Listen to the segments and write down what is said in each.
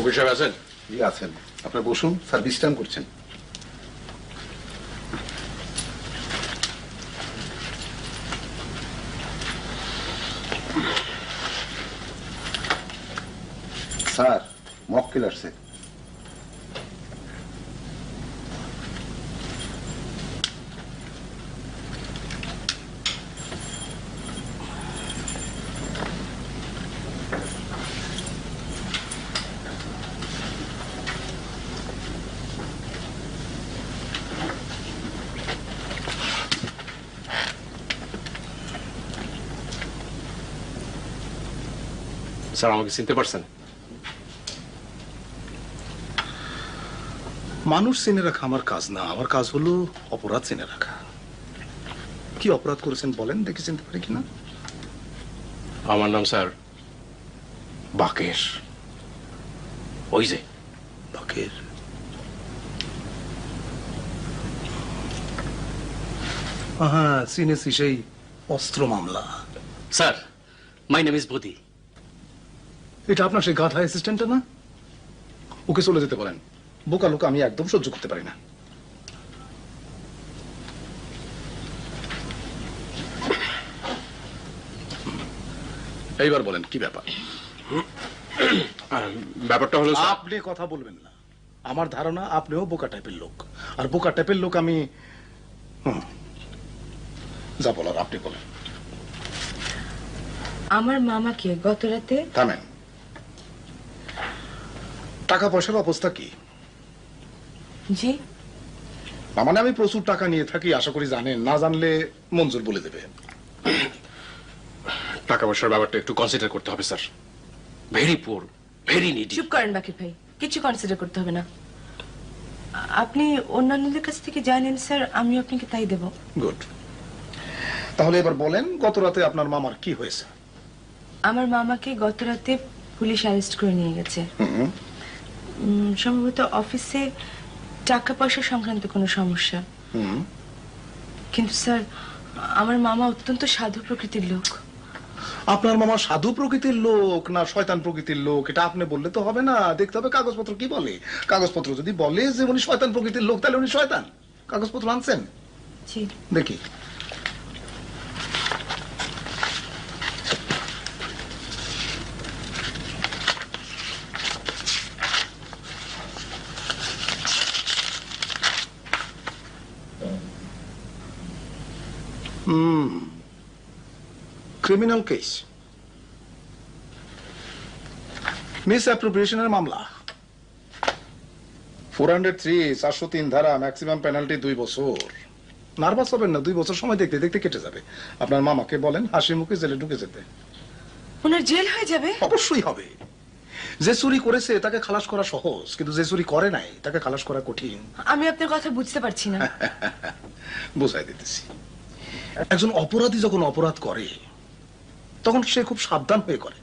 উকিল সাহেব আছেন? জি আছেন, আপনার বসুন, স্যার বিশ্রাম করছেন। স্যার মক্কেল আসছে। স্যার আমাকে চিনতে পারছেন? মানুষ চিনে রাখা আমার কাজ না, আমার কাজ হলো অপরাধ চিনে রাখা। কি অপরাধ করেছেন বলেন, দেখে চিনতে পারি কিনা। আমার নাম স্যার বাকের। ওই যে বাকের? হ্যাঁ চিনেছি, সেই অস্ত্র মামলা। স্যার মাই নেম ইজ বদি। এটা আপনার সেই গাধা অ্যাসিস্ট্যান্টটা না? ওকে চলে যেতে পারেন, বোকা লোক আমি একদম সহ্য করতে পারি না। এইবার বলেন কি ব্যাপার? ব্যাপারটা হলো স্যার, আপনি কথা বলবেন না। আমার ধারণা আপনিও বোকা টাইপের লোক, আর বোকা টাইপের লোক আমি। যা বলার আপনি বলেন। আমার মামাকে গত রাতে। থামেন, টাকা পয়সার অবস্থা কি? জি মানে আমি প্রচুর টাকা নিয়ে থাকি, আশা করি জানেন, না জানলে মঞ্জুর বলে দেবে। টাকা পয়সার ব্যাপারটা একটু কনসিডার করতে হবে sir. Very poor, very needy. চুপ করেন বাকির ভাই, কিছু কনসিডার করতে হবে না। আপনি অন্যান্যদের কাছ থেকে জানেন স্যার, আমি আপনাকে তাই দেব। গুড। তাহলে এবার বলেন গত রাতে আপনার মামার কি হয়েছে? আমার মামাকে গত রাতে পুলিশ অ্যারেস্ট করে নিয়ে গেছে। সম্ভবত অফিসে টাকা পয়সা সংক্রান্ত কোনো সমস্যা। কিন্তু স্যার আমার মামা অত্যন্ত সাধু প্রকৃতির লোক। আপনার মামা সাধু প্রকৃতির লোক না শয়তান প্রকৃতির লোক, এটা আপনি বললে তো হবে না, দেখতে হবে কাগজপত্র কি বলে। কাগজপত্র যদি বলে যে উনি শয়তান প্রকৃতির লোক, তাহলে উনি শয়তান। কাগজপত্র আনছেন? জি। দেখি। ক্রিমিনাল কেস, মিস অ্যাপ্রোপ্রিয়েশনের মামলা, 403 403 ধারা, ম্যাক্সিমাম পেনাল্টি 2 বছর। নার্ভাস হবেন না, 2 বছর সময় দেখতে দেখতে কেটে যাবে। আপনার মামাকে বলেন হাসি মুখে জেলে ঢুকে যেতে। ওনার জেল হয়ে যাবে? অবশ্যই হবে। যে চুরি করেছে তাকে খালাস করা সহজ, কিন্তু যে চুরি করে নাই তাকে খালাস করা কঠিন। আমি আপনার কথা বুঝতে পারছি না। বুঝাই দিতেছি। একজন অপরাধী যখন অপরাধ করে তখন সে খুব সাবধান হয়ে করে।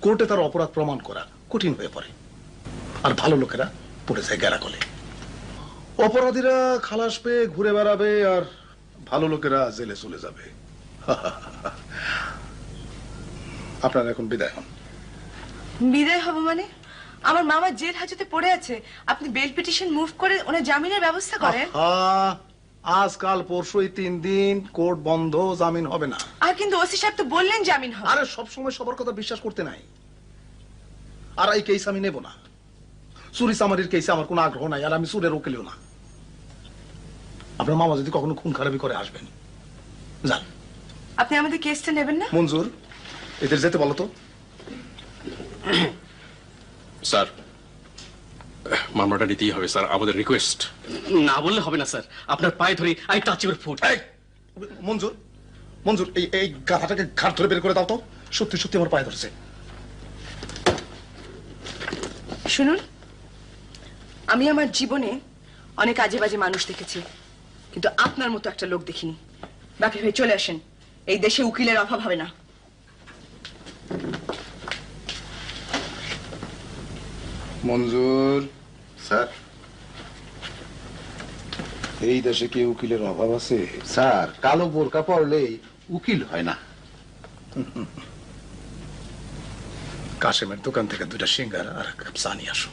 কোর্টে তার অপরাধ প্রমাণ করা কঠিন হয়ে পড়ে, আর ভালো লোকেরা পড়ে যায় গ্যারাকলে। অপরাধীরা খালাস পেয়ে ঘুরে বেড়াবে, আর ভালো লোকেরা জেলে চলে যাবে। আপনারা এখন বিদায় হন। বিদায় হব মানে? আমার মামা জেল হাজতে পড়ে আছে, আপনি বেল পিটিশন মুভ করে ওনার জামিনের ব্যবস্থা করেন। আজকাল পরশুই 3 দিন কোর্ট বন্ধ, জামিন হবে না। আর কিন্তু ওসি সাহেব তো বললেন জামিন হবে। আরে সব সময় সবার কথা বিশ্বাস করতে নাই। আর এই কেস আমি নেব না। চুরি চামারির কেসে আমার কোনো আগ্রহ নাই, আর আমি চুরের উকিলও না। আপনার মামা যদি কখনো খুন খারাপি করে আসবেন, যান। আপনি আমাদের কেসটা নেবেন না? মঞ্জুর, এদের যেতে বলো তো। স্যার মামলাটা নিতেই হবে স্যার, আমাদের রিকোয়েস্ট। না বললে হবে না স্যার, আপনার পায়ে ধরে আই টাচ ইউর ফুট। মঞ্জুর, মঞ্জুর, এই গাধাটাকে ঘাট ধরে বের করে দাও তো। সত্যি সত্যি আমার পায়ে ধরছে। শুনুন, আমি আমার জীবনে অনেক আজে বাজে মানুষ দেখেছি, কিন্তু আপনার মতো একটা লোক দেখিনি। বাকি ভাই চলে আসেন, এই দেশে উকিলের অভাব হবে না। মঞ্জুর স্যার, এই দেশে কি উকিলের অভাব আছে? স্যার, কালো বোরকা পরলেই উকিল হয় না। কাশেমের দোকান থেকে 2টা সিঙ্গারা আর এক কাপ চা নিয়ে আসো।